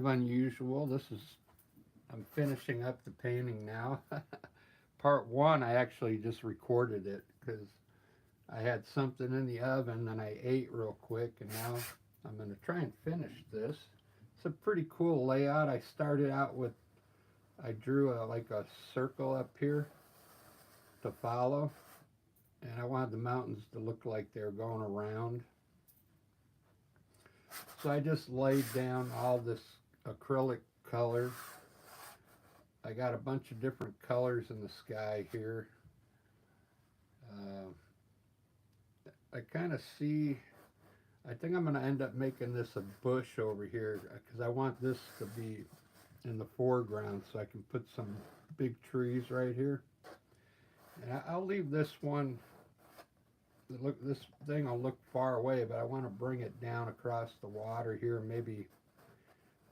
of unusual. I'm finishing up the painting now. Part one, I actually just recorded it because I had something in the oven and I ate real quick, and now I'm going to try and finish this. It's a pretty cool layout. I started out with, I drew like a circle up here to follow, and I wanted the mountains to look like they're going around. So I just laid down all this acrylic color. I got a bunch of different colors in the sky here. I kind of see, I think I'm going to end up making this a bush over here because I want this to be in the foreground so I can put some big trees right here. And I'll leave this one, look, this thing will look far away, but I want to bring it down across the water here and maybe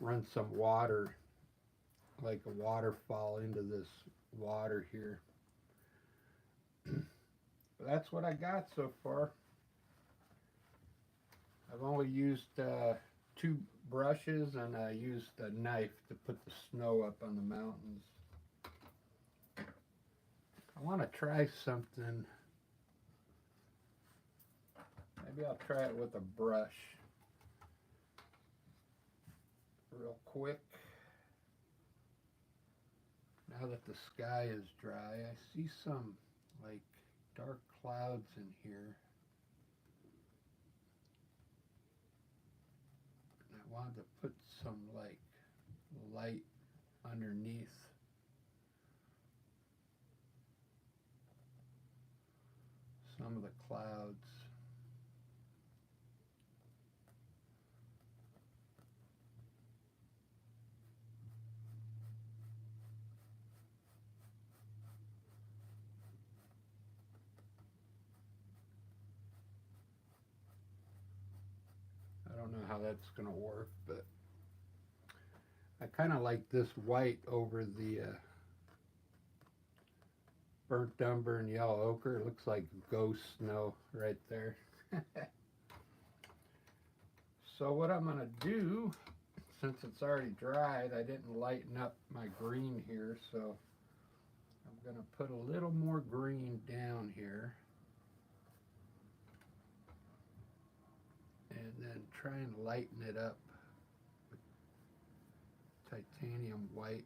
run some water, like a waterfall into this water here. But that's what I got so far. I've only used 2 brushes, and I used a knife to put the snow up on the mountains. I want to try something. Maybe I'll try it with a brush real quick. Now that the sky is dry, I see some like dark clouds in here. And I wanted to put some like light underneath some of the clouds. I don't know how that's going to work, but I kind of like this white over the burnt umber and yellow ochre. It looks like ghost snow right there. So what I'm going to do, since it's already dried, I didn't lighten up my green here, so I'm going to put a little more green down here. And then try and lighten it up with titanium white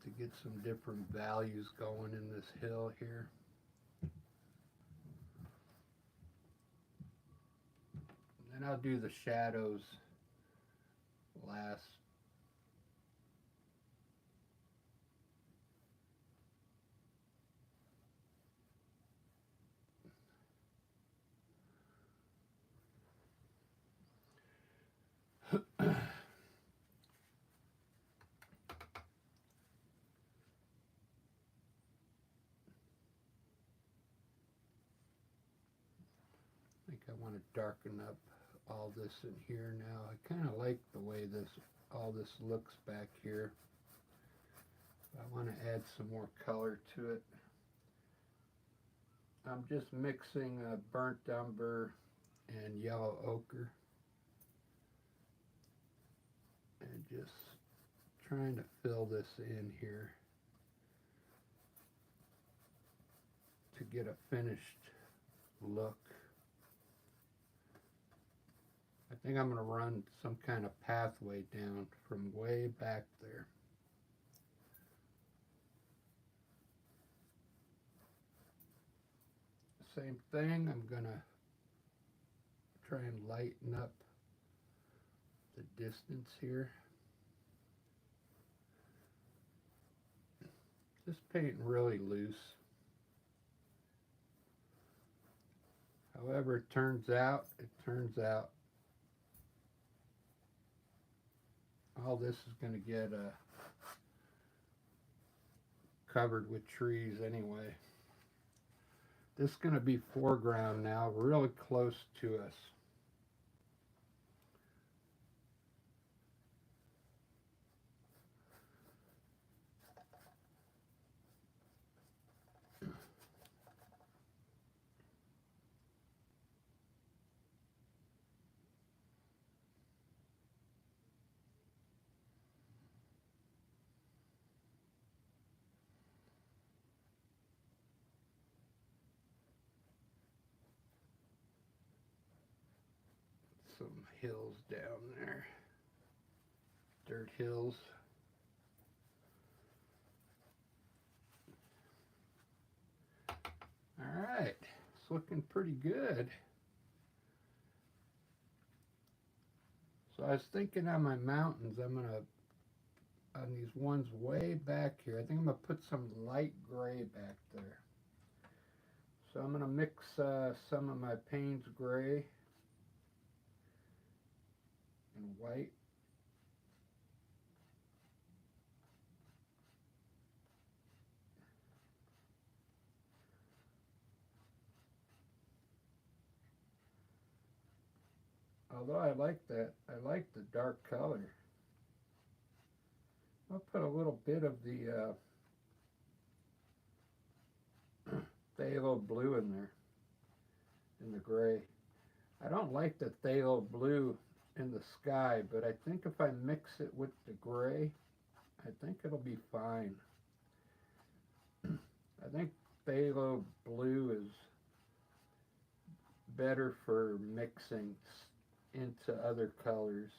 to get some different values going in this hill here. And then I'll do the shadows last. I think I want to darken up all this in here now. I kind of like the way all this looks back here. I want to add some more color to it. I'm just mixing burnt umber and yellow ochre and just trying to fill this in here to get a finished look. I think I'm going to run some kind of pathway down from way back there. Same thing, I'm going to try and lighten up the distance here. Just painting really loose. However it turns out, all this is going to get covered with trees anyway. This is going to be foreground now, really close to us. some hills down there. Dirt hills. Alright, it's looking pretty good. So I was thinking on my mountains, I'm gonna, on these ones way back here, I think I'm gonna put some light gray back there. So I'm gonna mix some of my Payne's gray and white. Although I like that, I like the dark color. I'll put a little bit of the phthalo blue in there, in the gray. I don't like the phthalo blue in the sky, but I think if I mix it with the gray, I think it'll be fine. I think phthalo blue is better for mixing into other colors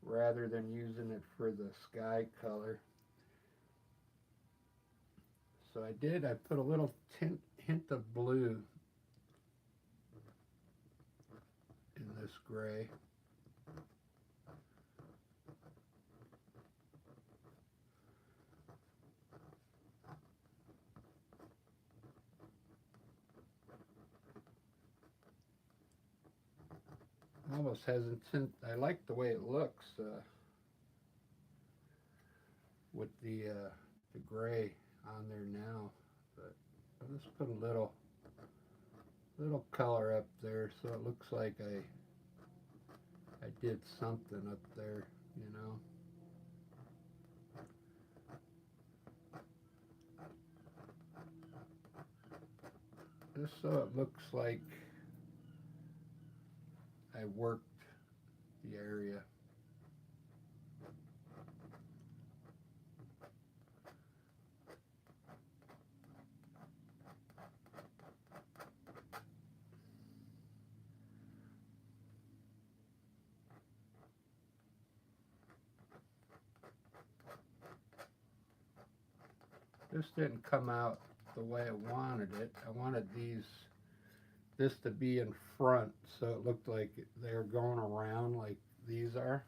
rather than using it for the sky color. So I put a little hint of blue in this gray. Almost hesitant. I like the way it looks with the gray on there now, but I'll just put a little color up there so it looks like I did something up there, you know. Just so it looks like I worked the area. This didn't come out the way I wanted it. I wanted this to be in front, so it looked like they were going around like these are.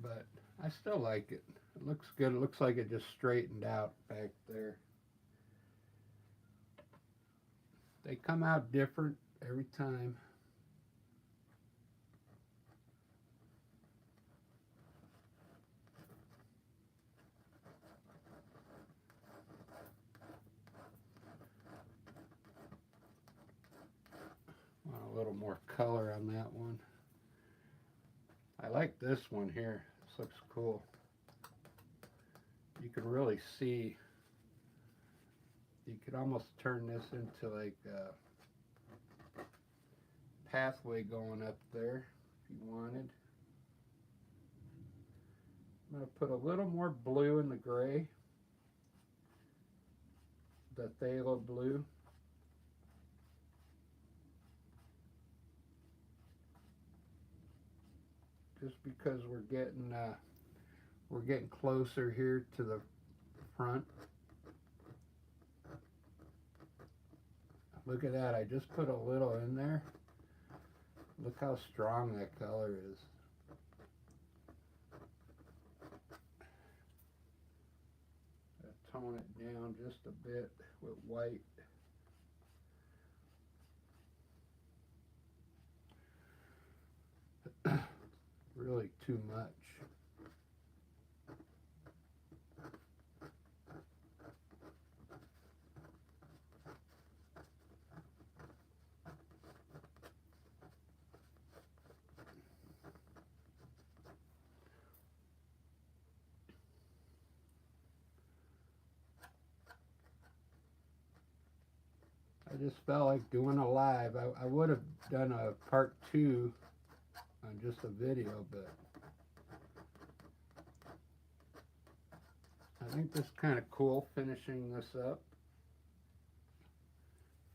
But I still like it. It looks good. It looks like it just straightened out back there. They come out different every time. Want a little more color on that one. I like this one here. This looks cool. You can really see, you could almost turn this into like a pathway going up there if you wanted. I'm going to put a little more blue in the gray, the phthalo blue. Just because we're getting closer here to the front. Look at that, I just put a little in there. Look how strong that color is. Tone it down just a bit with white. Really too much. I just felt like doing a live. I would have done a part 2 on just a video, but I think this is kind of cool finishing this up.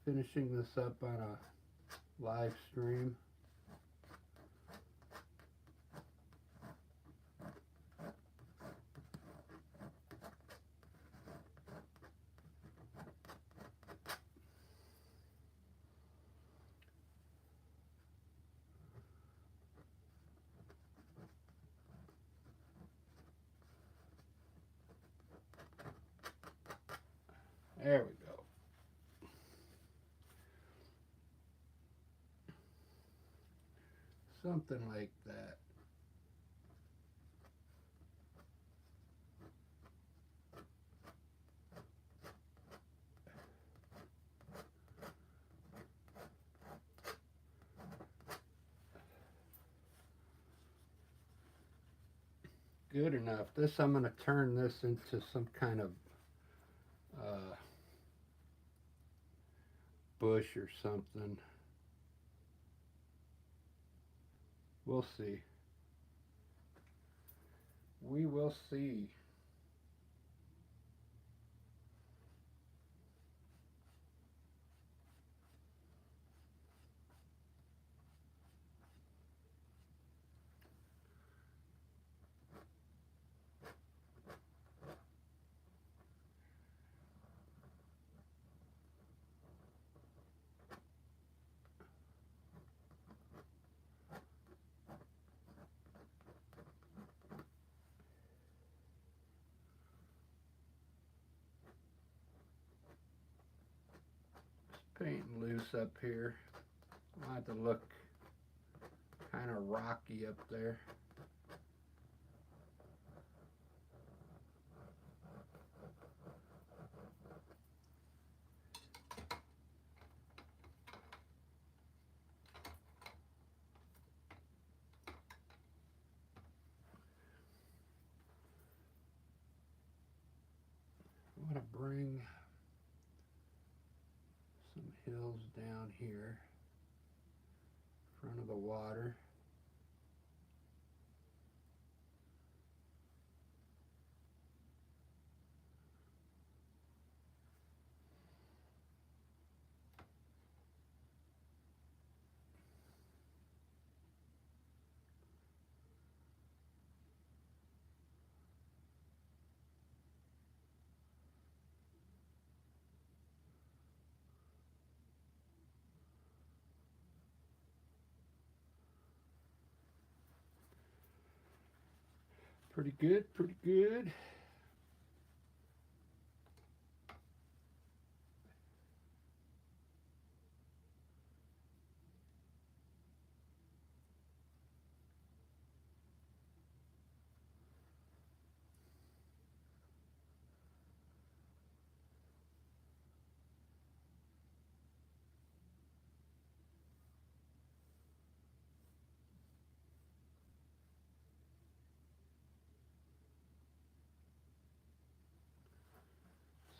finishing this up on a live stream. There we go. Something like that. Good enough. This, I'm going to turn this into some kind of bush or something. We'll see. We will see. Painting loose up here. I want it to look kind of rocky up there. I want to bring some hills down here in front of the water. Pretty good, pretty good.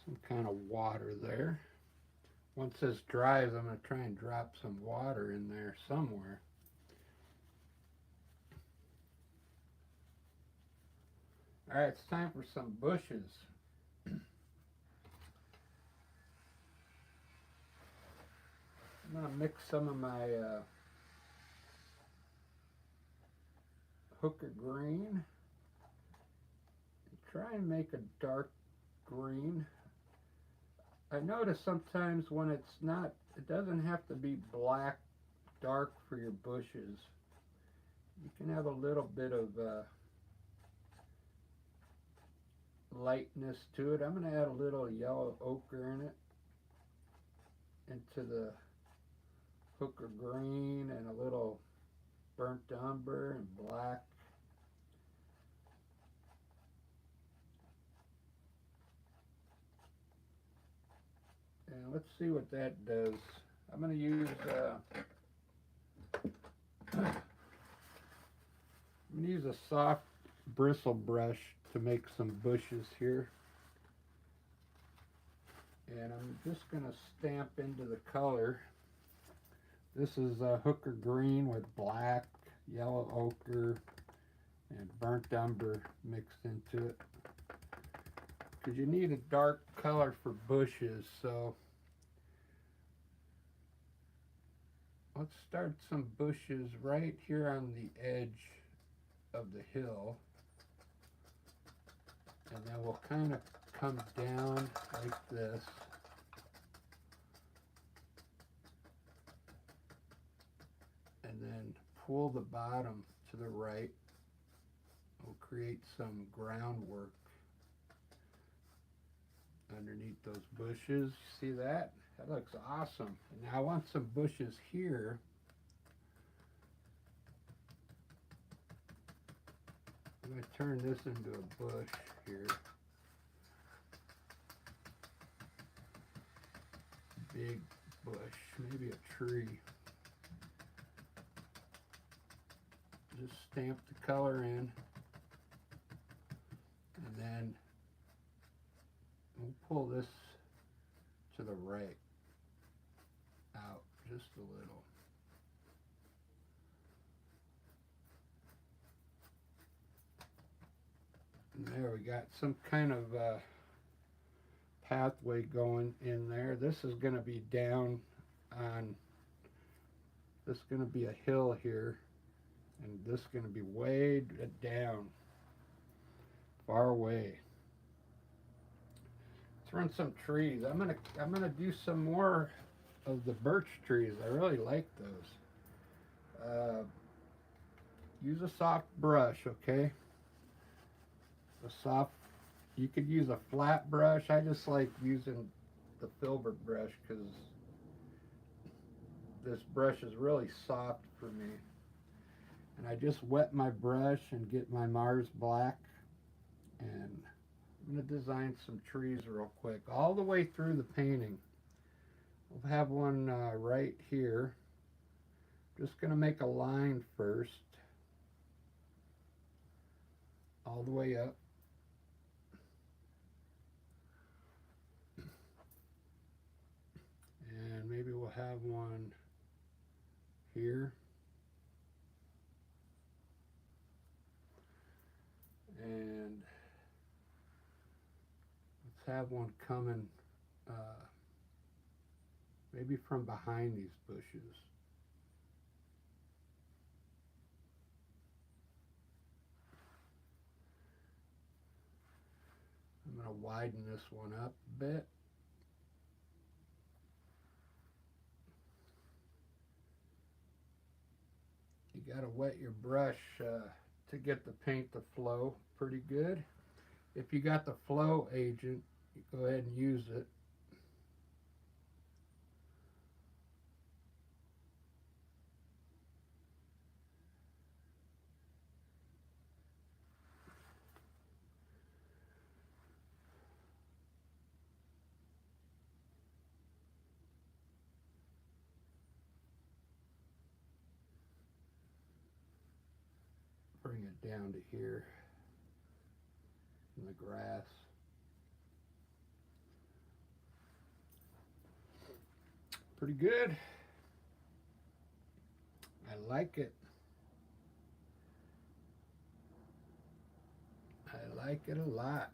Some kind of water there. Once this dries, I'm going to try and drop some water in there somewhere. All right, it's time for some bushes. I'm going to mix some of my hooker green and try and make a dark green. I notice sometimes when it's not, it doesn't have to be black dark for your bushes. You can have a little bit of lightness to it. I'm going to add a little yellow ochre in it, into the hooker green, and a little burnt umber and black. And let's see what that does. I'm going to use a soft bristle brush to make some bushes here. And I'm just going to stamp into the color. This is hooker green with black, yellow ochre, and burnt umber mixed into it. Because you need a dark color for bushes, so let's start some bushes right here on the edge of the hill. And then we'll kind of come down like this. And then pull the bottom to the right. We'll create some groundwork underneath those bushes. See that? That looks awesome. And now I want some bushes here. I'm going to turn this into a bush here. Big bush, maybe a tree. Just stamp the color in. And then we'll pull this to the right, out just a little. And there we got some kind of pathway going in there. This is going to be down on, this is going to be a hill here, and this is going to be way down, far away. Let's run some trees. I'm gonna do some more of the birch trees. I really like those. Use a soft brush, okay? A soft. You could use a flat brush. I just like using the filbert brush because this brush is really soft for me. And I just wet my brush and get my Mars Black, and I'm going to design some trees real quick, all the way through the painting. We'll have one right here. Just going to make a line first, all the way up. And maybe we'll have one here. And let's have one coming maybe from behind these bushes. I'm going to widen this one up a bit. You got to wet your brush to get the paint to flow pretty good. If you got the flow agent, you go ahead and use it. Bring it down to here in the grass. Pretty good. I like it. I like it a lot.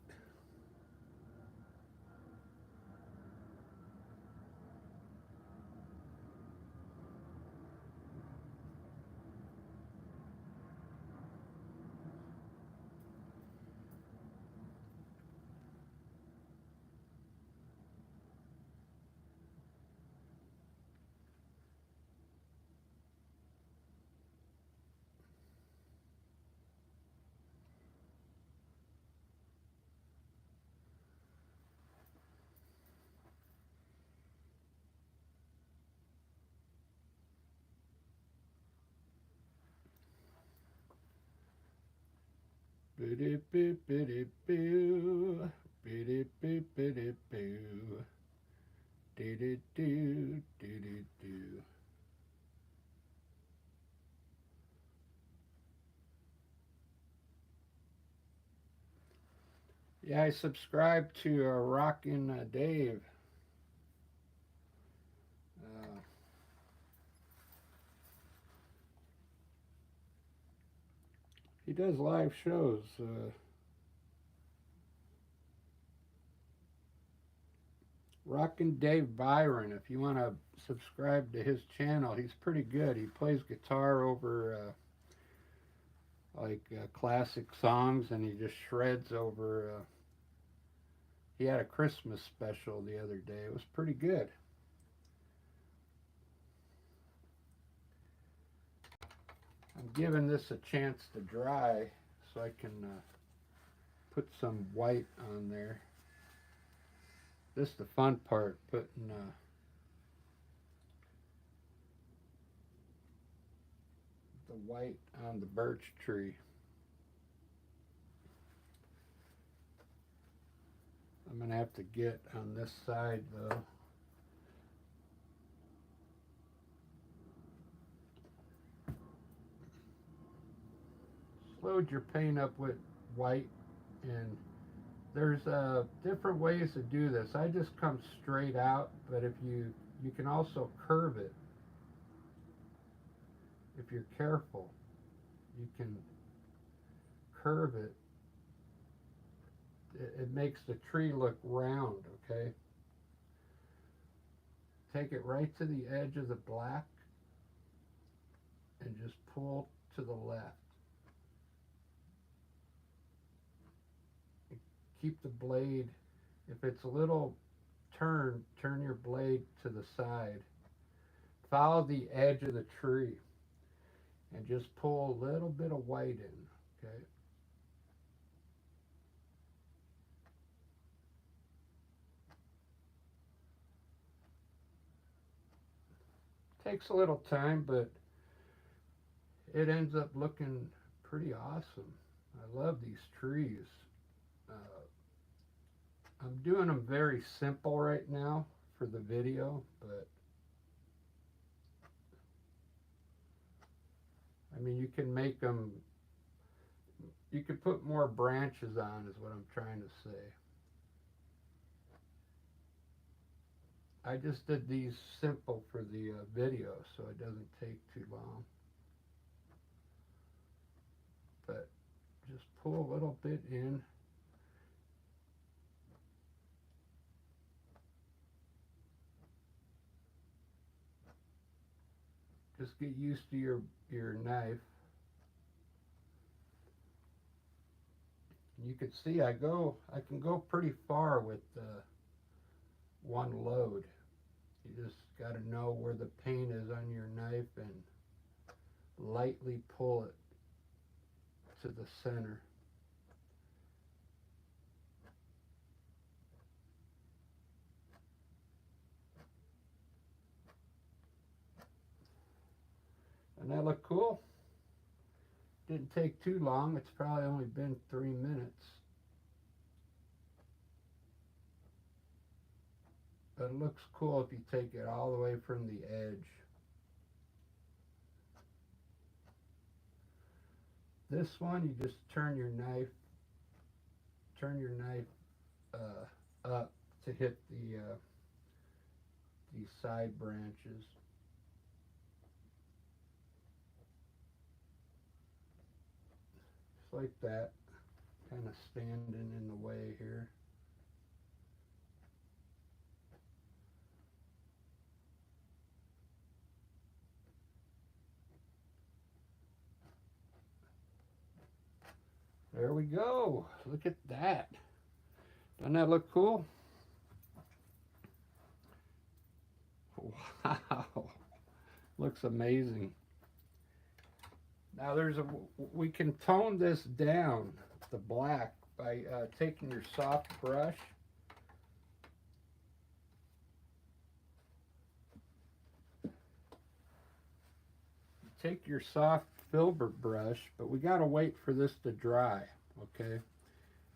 Biddy boo biddy boo, biddy boo biddy boo, diddy doo diddy doo. Yeah, I subscribe to Rockin' Dave. He does live shows. Rockin' Dave Byron. If you want to subscribe to his channel, he's pretty good. He plays guitar over classic songs, and he just shreds over. He had a Christmas special the other day. It was pretty good. I'm giving this a chance to dry so I can put some white on there. This is the fun part, putting the white on the birch tree. I'm going to have to get on this side though. Load your paint up with white, and there's different ways to do this. I just come straight out, but if you can also curve it. If you're careful, you can curve it. It makes the tree look round, okay? Take it right to the edge of the black and just pull to the left. Keep the blade, if it's a little turn your blade to the side. Follow the edge of the tree and just pull a little bit of white in, okay? Takes a little time, but it ends up looking pretty awesome. I love these trees. I'm doing them very simple right now for the video, but I mean, you can make them, you could put more branches on is what I'm trying to say. I just did these simple for the video, so it doesn't take too long. But just pull a little bit in. Just get used to your knife. You can see I can go pretty far with one load. You just got to know where the paint is on your knife and lightly pull it to the center. Doesn't that look cool? Didn't take too long. It's probably only been 3 minutes. But it looks cool if you take it all the way from the edge. This one, you just turn your knife up to hit these side branches. Just like that, kind of standing in the way here. There we go. Look at that. Doesn't that look cool? Wow. Looks amazing. Now we can tone this down, the black, by taking your soft brush. Take your soft filbert brush, but we got to wait for this to dry, okay?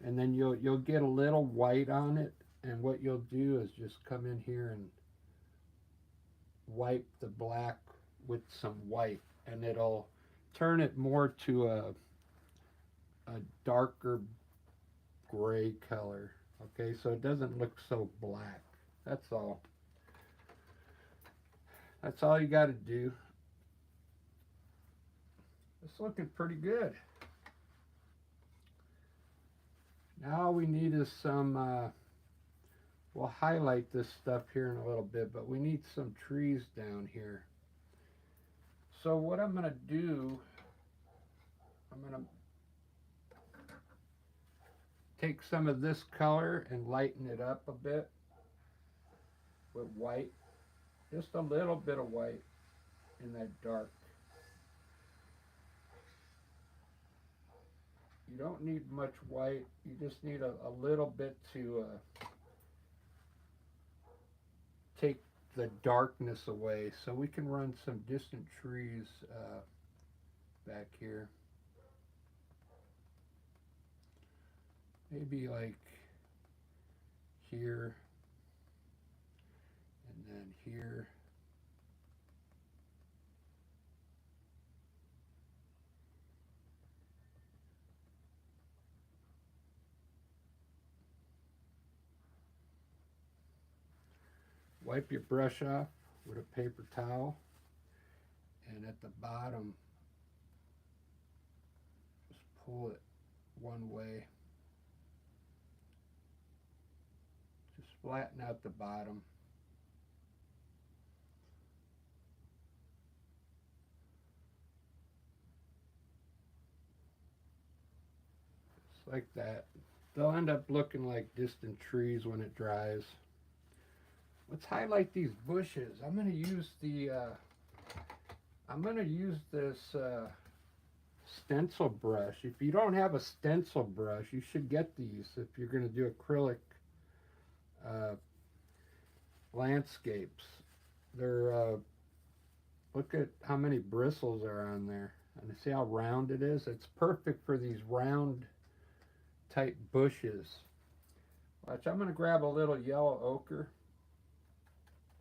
And then you'll get a little white on it, and what you'll do is just come in here and wipe the black with some white, and it'll turn it more to a darker gray color, okay? So it doesn't look so black. That's all. That's all you got to do. It's looking pretty good. Now all we need is some, we'll highlight this stuff here in a little bit, but we need some trees down here. So what I'm going to do, I'm going to take some of this color and lighten it up a bit with white. Just a little bit of white in that dark. You don't need much white. You just need a little bit to take the darkness away. So we can run some distant trees back here. Maybe like here and then here. Wipe your brush off with a paper towel, and at the bottom just pull it one way. Just flatten out the bottom. Just like that. They'll end up looking like distant trees when it dries. Let's highlight these bushes. I'm going to use this stencil brush. If you don't have a stencil brush, you should get these if you're going to do acrylic landscapes. They're look at how many bristles are on there, and see how round it is. It's perfect for these round type bushes. Watch, I'm going to grab a little yellow ochre.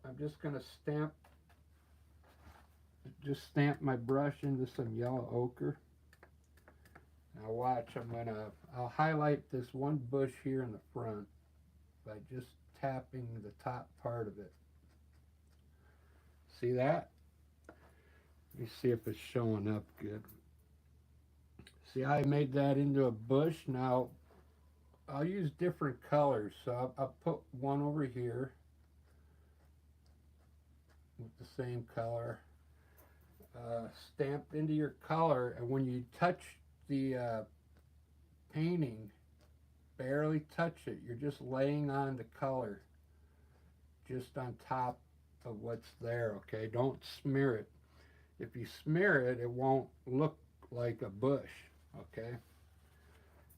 I'm just going to stamp my brush into some yellow ochre. Now watch, I'll highlight this one bush here in the front by just tapping the top part of it. See that? Let me see if it's showing up good. See how I made that into a bush? Now I'll use different colors, so I'll put one over here with the same color stamped into your color, and when you touch the painting, barely touch it. You're just laying on the color just on top of what's there, okay? Don't smear it. If you smear it, it won't look like a bush, okay?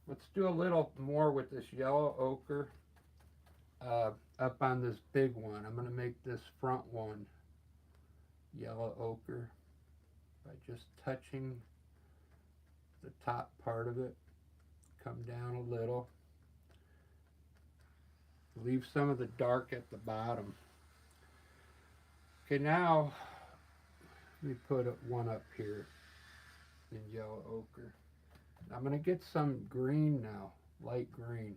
Let's do a little more with this yellow ochre up on this big one. I'm going to make this front one yellow ochre by just touching the top part of it. Come down a little. Leave some of the dark at the bottom. Okay, now let me put one up here in yellow ochre. I'm going to get some green now, light green.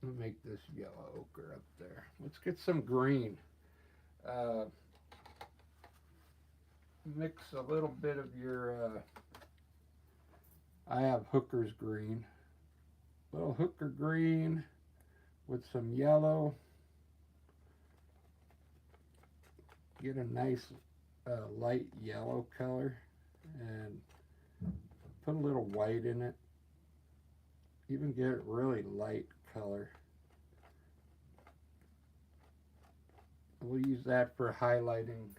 I'll make this yellow ochre up there. Let's get some green. Mix a little bit of your, I have hooker's green. A little hooker green with some yellow. Get a nice light yellow color and put a little white in it. Even get it really light color. We'll use that for highlighting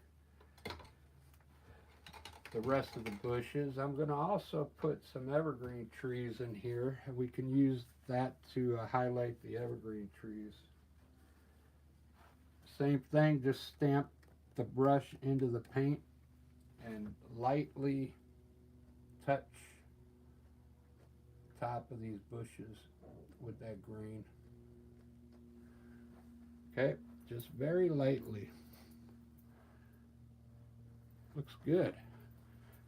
the rest of the bushes. I'm going to also put some evergreen trees in here, and we can use that to highlight the evergreen trees. Same thing, just stamp the brush into the paint and lightly touch the top of these bushes with that green. Okay, just very lightly. Looks good.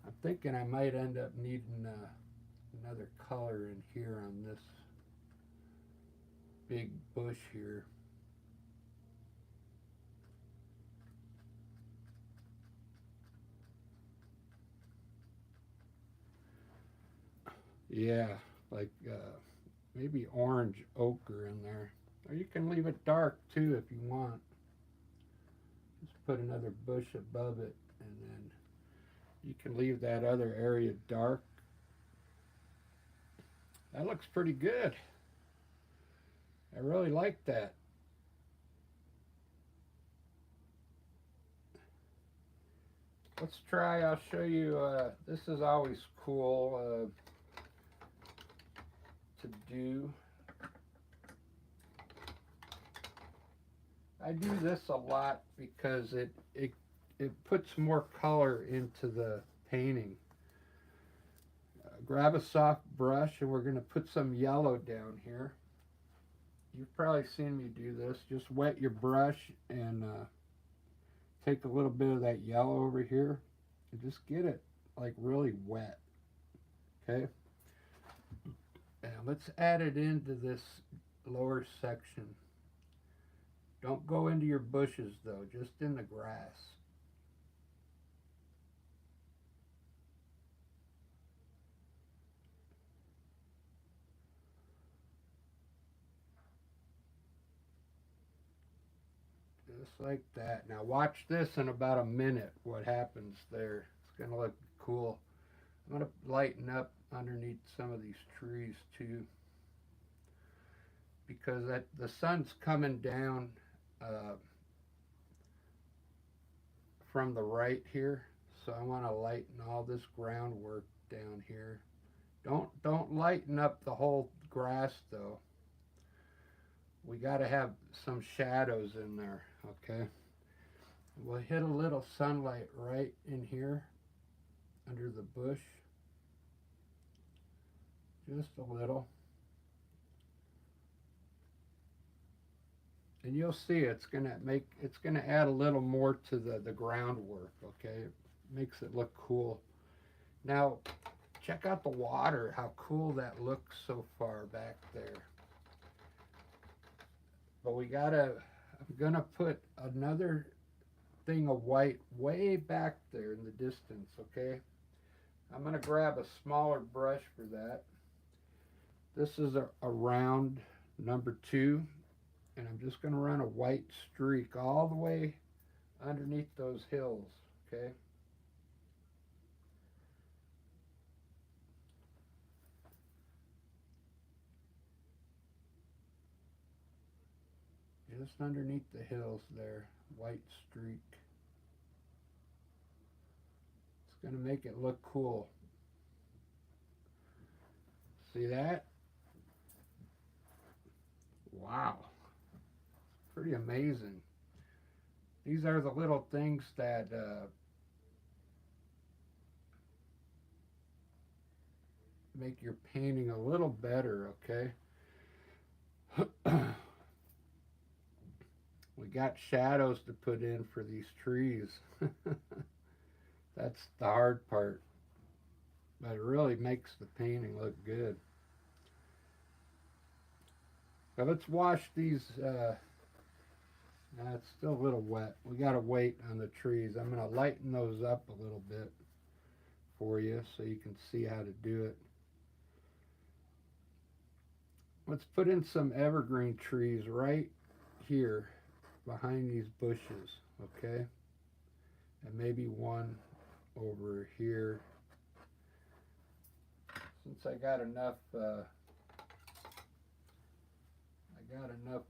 I'm thinking I might end up needing another color in here on this big bush here. Yeah, like maybe orange ochre in there. Or you can leave it dark too if you want. Just put another bush above it, and then you can leave that other area dark. That looks pretty good. I really like that. Let's try, I'll show you, this is always cool to do. I do this a lot because it puts more color into the painting. Grab a soft brush and we're going to put some yellow down here. You've probably seen me do this. Just wet your brush and take a little bit of that yellow over here and just get it like really wet. Okay? And let's add it into this lower section. Don't go into your bushes though, just in the grass. Just like that. Now watch this in about a minute, what happens there. It's going to look cool. I'm going to lighten up underneath some of these trees too, because the sun's coming down from the right here, so I want to lighten all this groundwork down here. Don't lighten up the whole grass though. We got to have some shadows in there, okay? We'll hit a little sunlight right in here under the bush, just a little. And you'll see it's gonna add a little more to the groundwork, okay? It makes it look cool. Now check out the water, how cool that looks so far back there. But I'm gonna put another thing of white way back there in the distance, okay? I'm gonna grab a smaller brush for that. This is a round number 2, and I'm just gonna run a white streak all the way underneath those hills, okay? Just underneath the hills there, white streak. It's going to make it look cool. See that? Wow. Pretty amazing. These are the little things that make your painting a little better, okay? We got shadows to put in for these trees. That's the hard part. But it really makes the painting look good. So let's wash these. It's still a little wet. We got to wait on the trees. I'm going to lighten those up a little bit for you so you can see how to do it. Let's put in some evergreen trees right here behind these bushes, okay? And maybe one over here. Since I got enough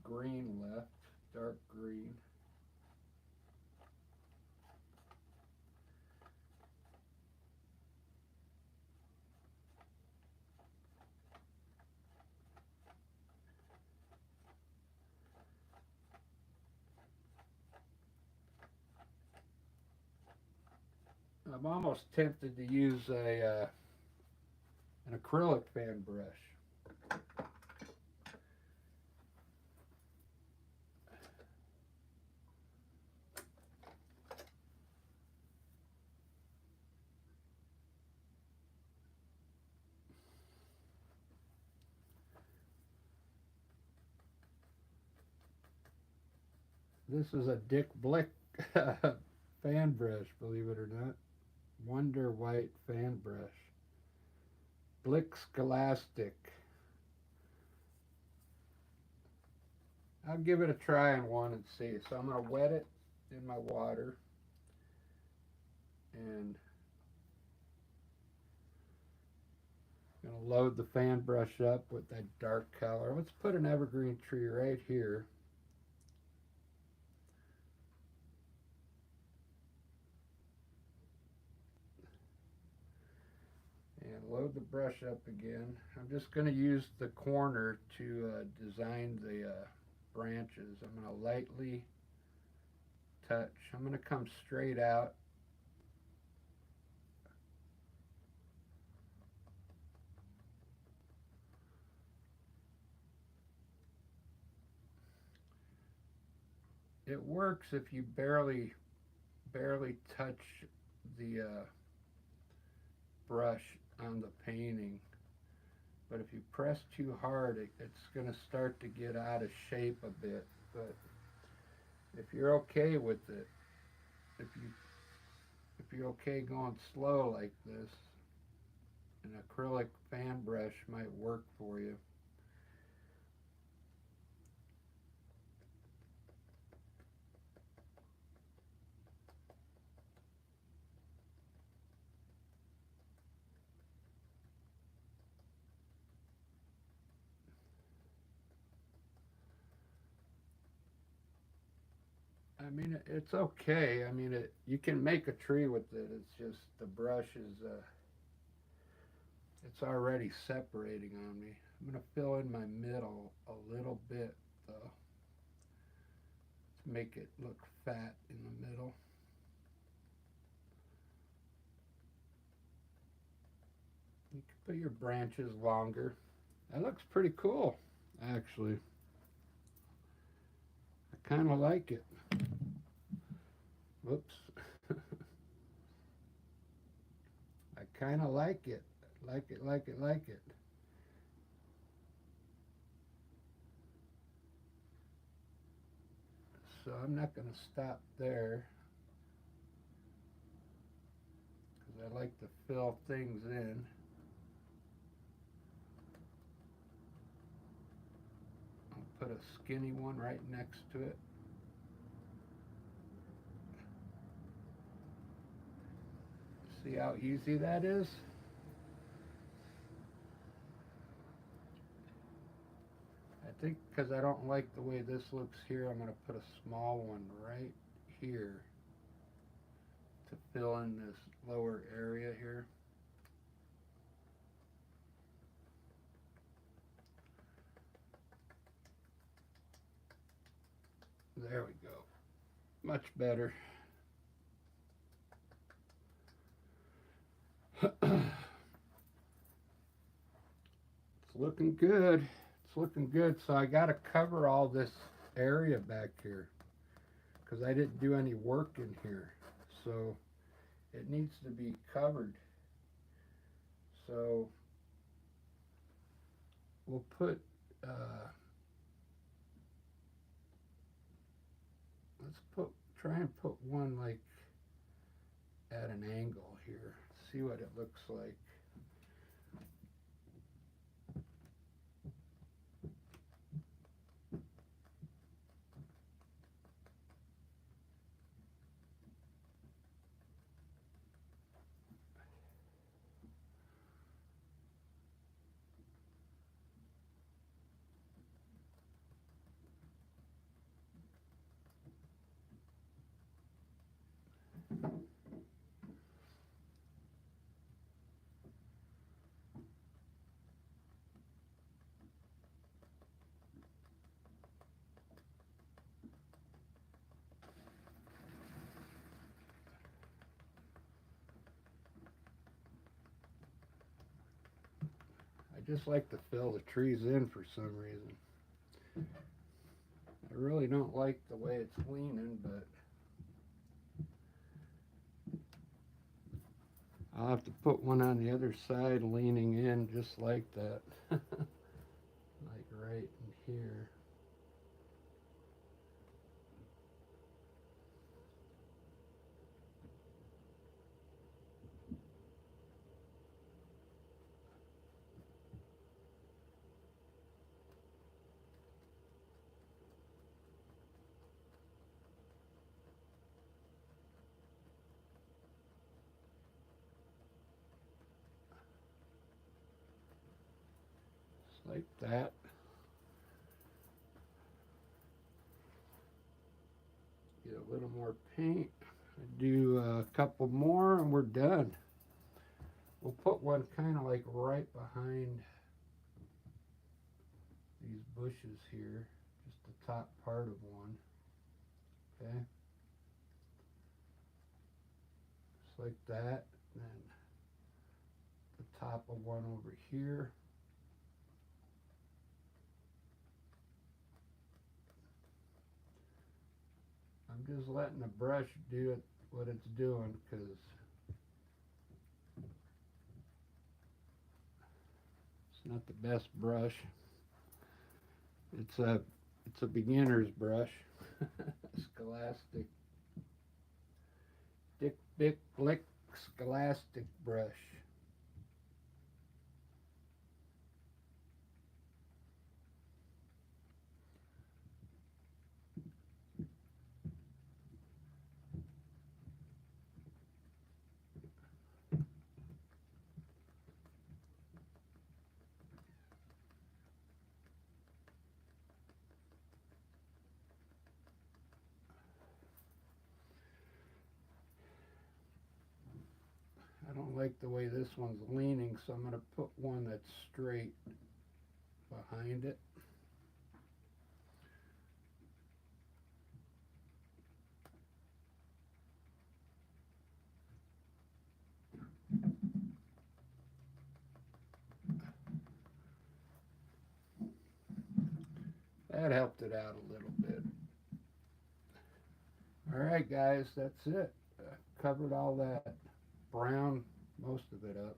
green left, dark green. I'm almost tempted to use an acrylic fan brush. This is a Dick Blick fan brush, believe it or not. Wonder White fan brush. Blick Scholastic. I'll give it a try on one and see. So I'm going to wet it in my water and going to load the fan brush up with that dark color. Let's put an evergreen tree right here. And load the brush up again. I'm just going to use the corner to design the branches. I'm going to lightly touch. I'm going to come straight out. It works if you barely touch the brush on the painting, but if you press too hard, it's going to start to get out of shape a bit. But if you're okay with it, if you if you're okay going slow like this, an acrylic fan brush might work for you. I mean, it's okay. I mean, you can make a tree with it. It's just the brush is it's already separating on me. I'm going to fill in my middle a little bit though to make it look fat in the middle. You can put your branches longer. That looks pretty cool, actually. I kind of like it. Whoops. I kind of like it. Like it, like it, like it. So I'm not going to stop there because I like to fill things in. I'll put a skinny one right next to it. See how easy that is? I think because I don't like the way this looks here, I'm going to put a small one right here to fill in this lower area here. There we go. Much better. It's looking good. It's looking good. So I got to cover all this area back here because I didn't do any work in here. So it needs to be covered. So we'll try and put one like at an angle here. See what it looks like. I just like to fill the trees in for some reason. I really don't like the way it's leaning, but I'll have to put one on the other side leaning in just like that. Like right in here. like that. Get a little more paint. Do a couple more and we're done. We'll put one kind of like right behind these bushes here, just the top part of one. Okay, just like that. And then the top of one over here. I'm just letting the brush do it what it's doing, because it's not the best brush. It's a beginner's brush. Scholastic Dick Bick Blick Scholastic brush. I don't like the way this one's leaning, so I'm going to put one that's straight behind it. That helped it out a little bit. Alright guys, that's it. Covered all that brown, most of it up.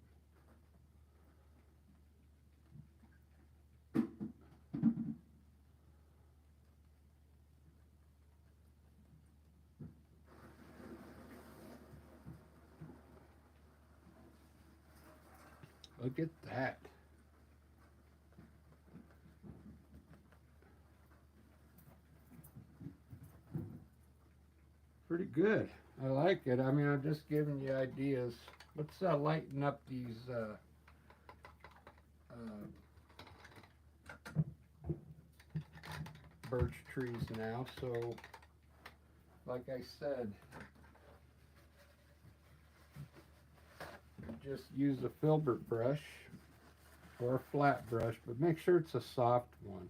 Look at that. Pretty good. I like it. I mean, I'm just giving you ideas. Let's lighten up these birch trees now. So, like I said, just use a filbert brush or a flat brush, but make sure it's a soft one.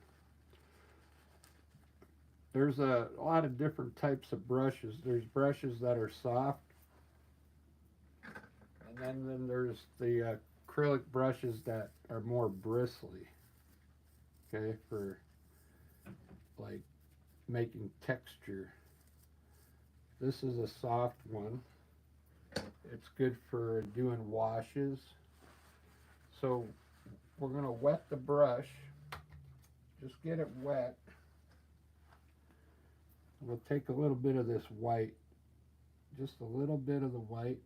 There's a lot of different types of brushes. There's brushes that are soft, and then there's the acrylic brushes that are more bristly, okay, for like making texture. This is a soft one. It's good for doing washes. So we're going to wet the brush. Just get it wet. We'll take a little bit of this white, just a little bit of the white.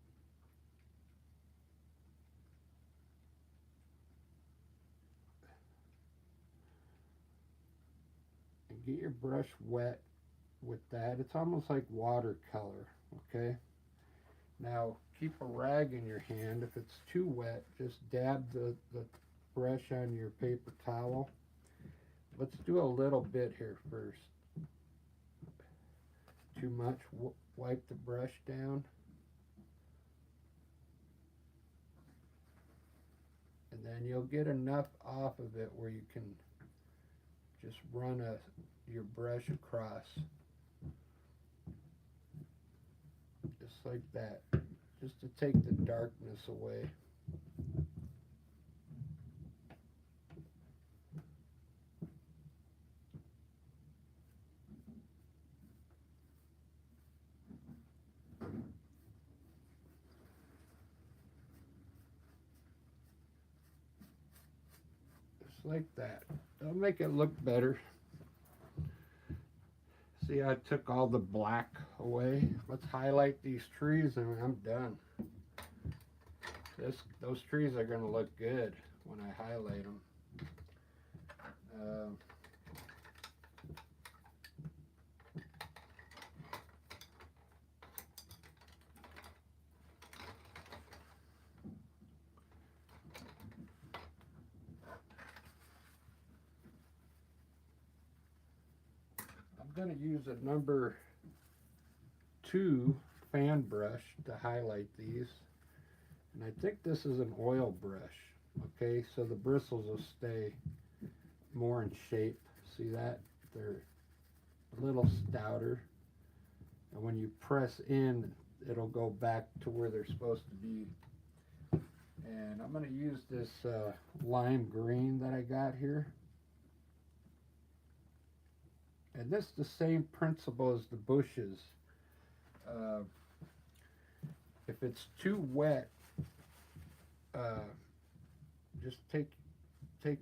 And get your brush wet with that. It's almost like watercolor, okay? Now, keep a rag in your hand. If it's too wet, just dab the brush on your paper towel. Let's do a little bit here first. Too much, wipe the brush down. And then you'll get enough off of it where you can just run your brush across. Just like that. Just to take the darkness away. Like that. That'll make it look better. See, I took all the black away. Let's highlight these trees and I'm done. Those trees are going to look good when I highlight them. going to use a number 2 fan brush to highlight these. And I think this is an oil brush. Okay, so the bristles will stay more in shape. See that? They're a little stouter. And when you press in, it'll go back to where they're supposed to be. And I'm going to use this lime green that I got here. And this is the same principle as the bushes. If it's too wet, just take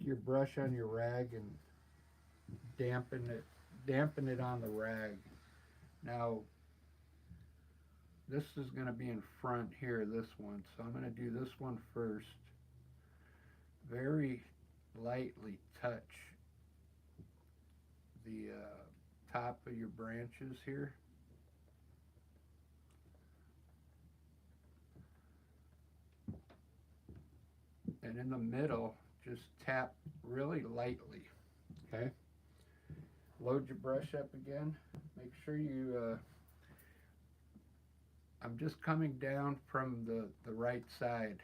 your brush on your rag and dampen it on the rag. Now this is going to be in front here, this one, so I'm going to do this one first. Very lightly touch the top of your branches here. And in the middle, just tap really lightly, okay? Load your brush up again. Make sure you, I'm just coming down from the right side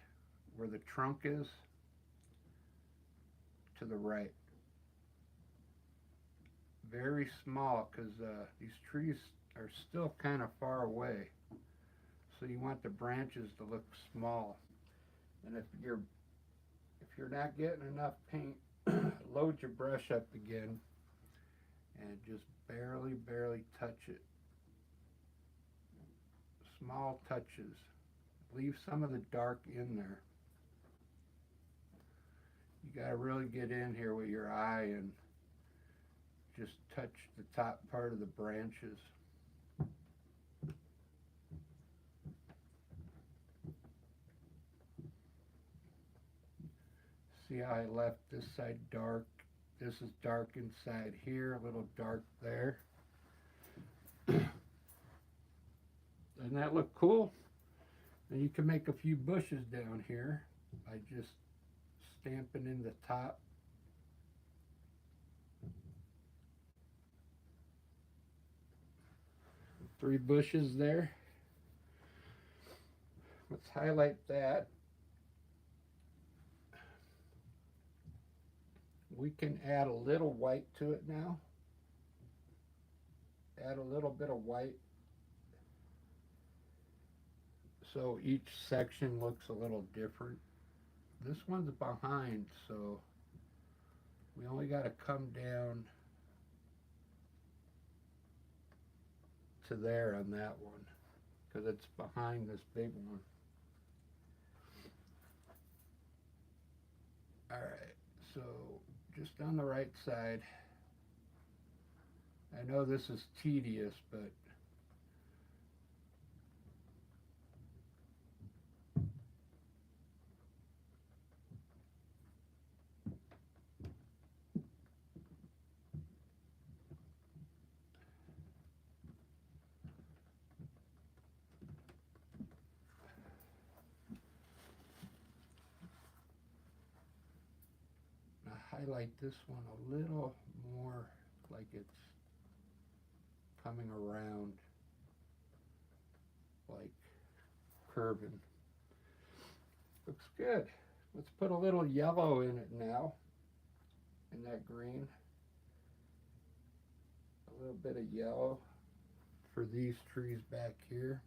where the trunk is to the right. Very small, because these trees are still kind of far away. So you want the branches to look small. And if you're not getting enough paint, load your brush up again and just barely touch it. Small touches. Leave some of the dark in there. You got to really get in here with your eye and just touch the top part of the branches. See how I left this side dark? This is dark inside here, a little dark there. Doesn't that look cool? And you can make a few bushes down here by just stamping in the top. Three bushes there. Let's highlight that. We can add a little white to it now. Add a little bit of white so each section looks a little different. This one's behind, so we only got to come down to there on that one because it's behind this big one. Alright, so just on the right side. I know this is tedious, but highlight this one a little more, like it's coming around, like curving. Looks good. Let's put a little yellow in it now, in that green. A little bit of yellow for these trees back here,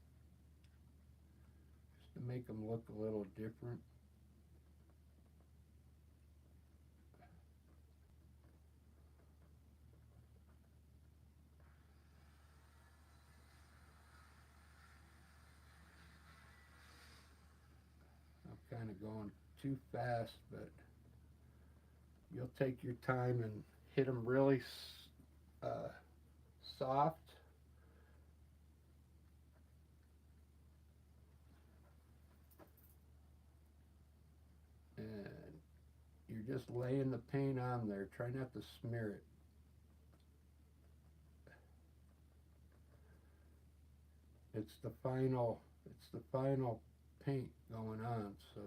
just to make them look a little different. Kind of going too fast, but you'll take your time and hit them really soft. And you're just laying the paint on there. Try not to smear it. It's the final paint going on, so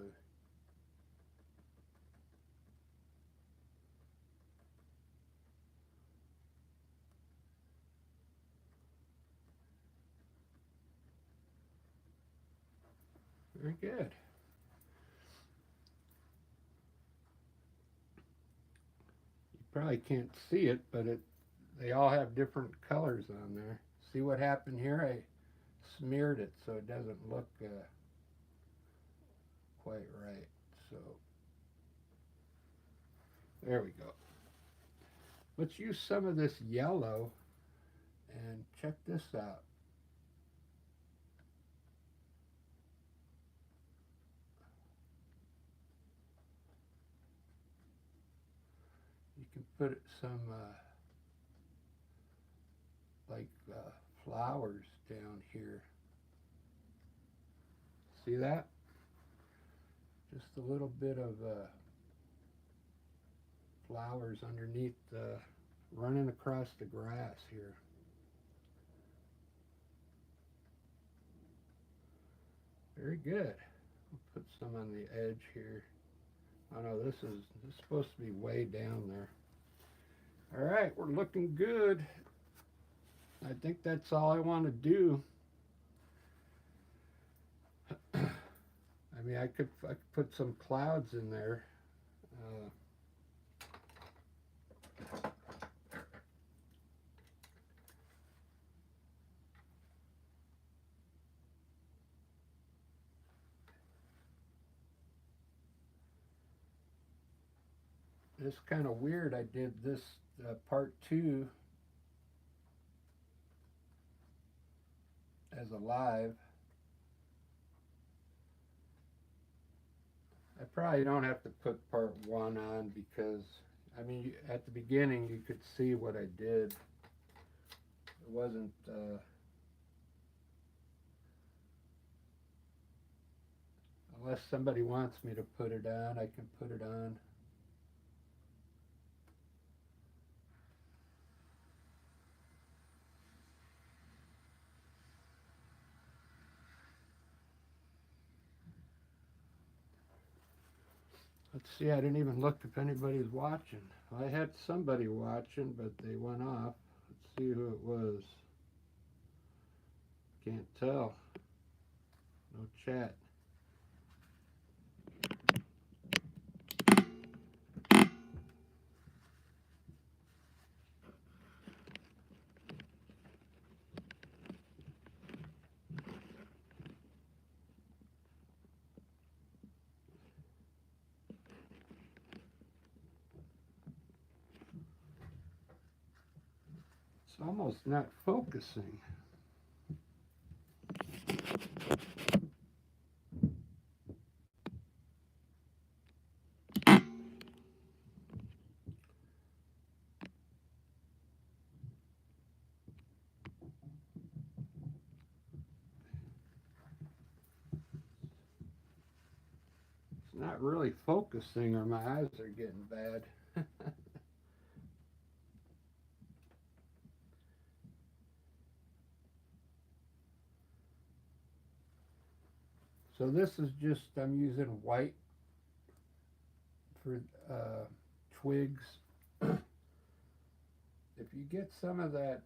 Very good. You probably can't see it, but they all have different colors on there. See what happened here? I smeared it so it doesn't look quite right. So there we go. Let's use some of this yellow and check this out. You can put some like flowers down here. See that? Just a little bit of flowers underneath running across the grass here. Very good. I'll put some on the edge here. Oh no, this is supposed to be way down there. All right, we're looking good. I think that's all I want to do. I mean, I could put some clouds in there. It's kind of weird. I did this part 2 as a live. I probably don't have to put part 1 on because, I mean, at the beginning you could see what I did. It wasn't, unless somebody wants me to put it on, I can put it on. Let's see, I didn't even look if anybody's watching. I had somebody watching, but they went off. Let's see who it was. Can't tell. No chat. It's almost not focusing. It's not really focusing, or my eyes are getting bad. So this is just, I'm using white for twigs. If you get some of that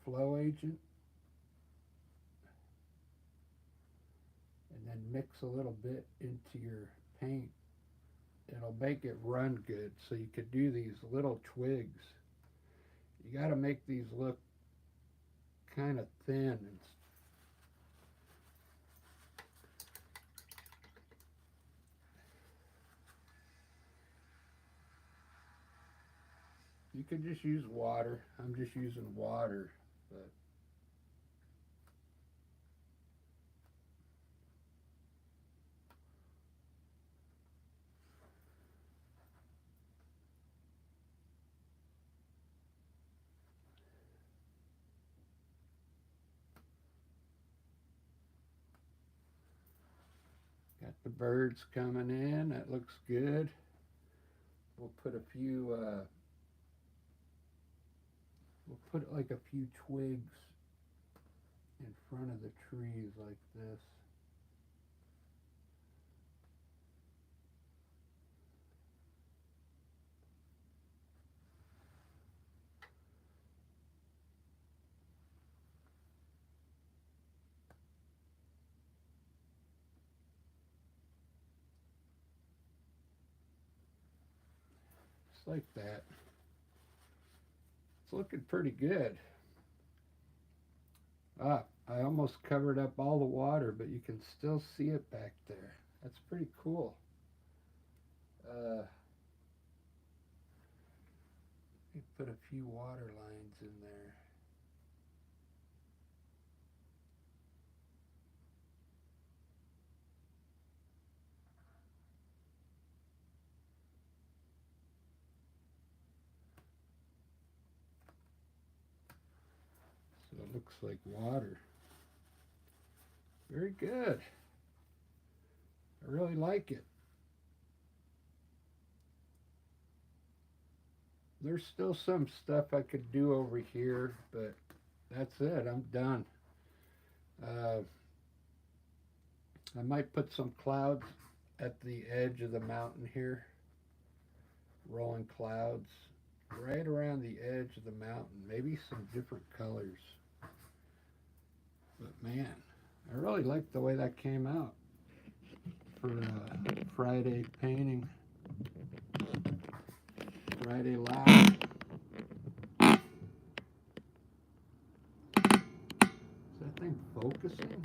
flow agent and then mix a little bit into your paint, it'll make it run good. So you could do these little twigs. You got to make these look kind of thin and you could just use water. I'm just using water, but got the birds coming in. That looks good. We'll put a few, we'll put like a few twigs in front of the trees like this. like that. It's looking pretty good. I almost covered up all the water, but you can still see it back there. That's pretty cool. Let me put a few water lines in there. So it looks like water. Very good. I really like it. There's still some stuff I could do over here, but that's it. I'm done. Uh, I might put some clouds at the edge of the mountain here, rolling clouds right around the edge of the mountain. Maybe some different colors. But man, I really like the way that came out for Friday painting. Friday Live. Is that thing focusing?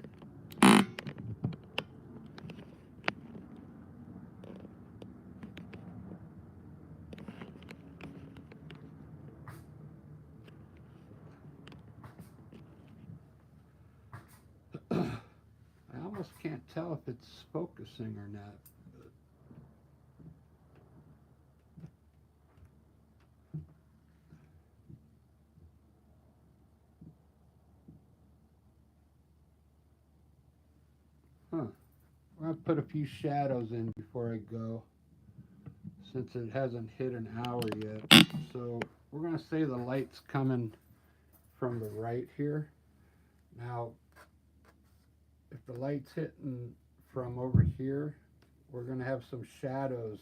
I almost can't tell if it's focusing or not. Huh. I'm going to put a few shadows in before I go, since it hasn't hit an hour yet. So we're going to say the light's coming from the right here. Now, if the light's hitting from over here, we're going to have some shadows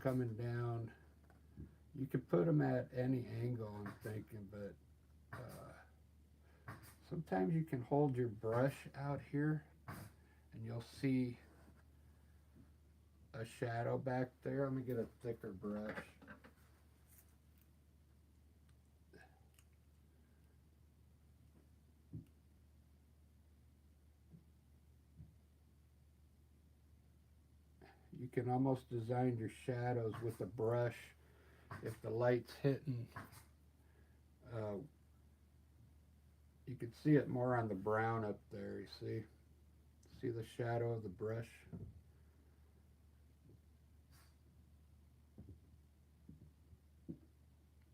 coming down. You could put them at any angle, I'm thinking, but sometimes you can hold your brush out here and you'll see a shadow back there. Let me get a thicker brush. You can almost design your shadows with a brush if the light's hitting. You can see it more on the brown up there, you see? See the shadow of the brush?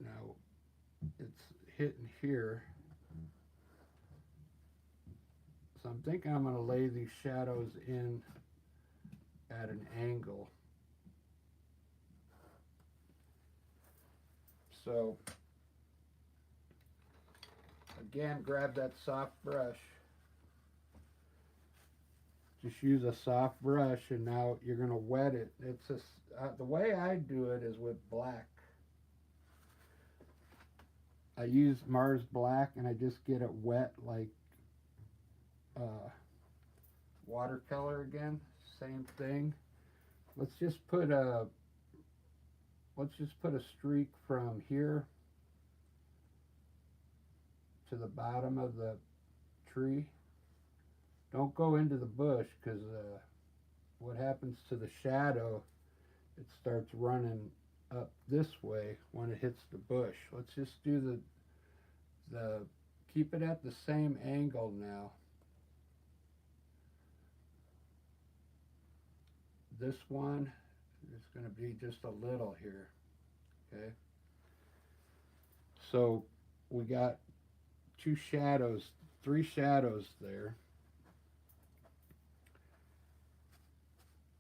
Now, it's hitting here. So I'm thinking I'm going to lay these shadows in at an angle. So, again, grab that soft brush. Just use a soft brush, and now you're going to wet it. It's the way I do it is with black. I use Mars Black, and I just get it wet like watercolor again. Same thing. Let's just put a streak from here to the bottom of the tree. Don't go into the bush, because what happens to the shadow, it starts running up this way when it hits the bush. Let's just do the keep it at the same angle now. This one is going to be just a little here, okay? So we got three shadows there.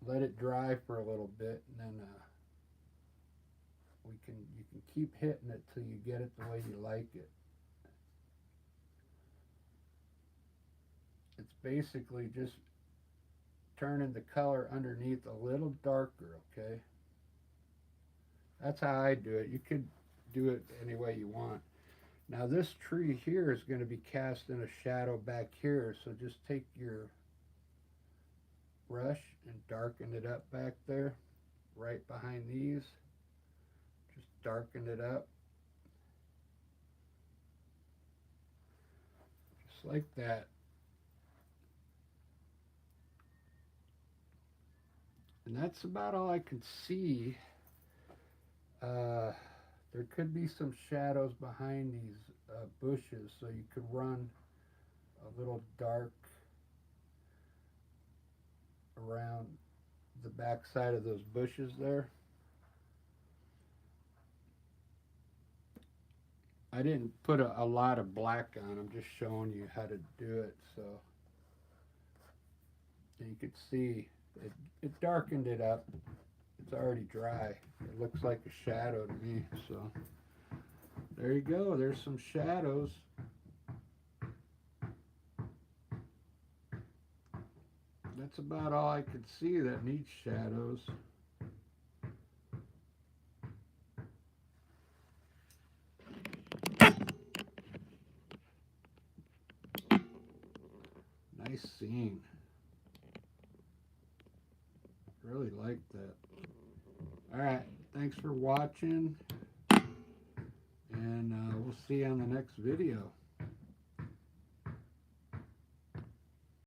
Let it dry for a little bit, and then you can keep hitting it till you get it the way you like it. It's basically just turning the color underneath a little darker, okay? That's how I do it. You could do it any way you want. Now this tree here is going to be cast in a shadow back here, so just take your brush and darken it up back there, right behind these. Just darken it up. Just like that. And that's about all I can see. There could be some shadows behind these bushes, so you could run a little dark around the back side of those bushes there. I didn't put a lot of black on. I'm just showing you how to do it. So and you could see it darkened it up. It's already dry. It looks like a shadow to me. So there you go. There's some shadows. That's about all I could see that needs shadows. Nice scene. Really like that. Alright, thanks for watching. And we'll see you on the next video.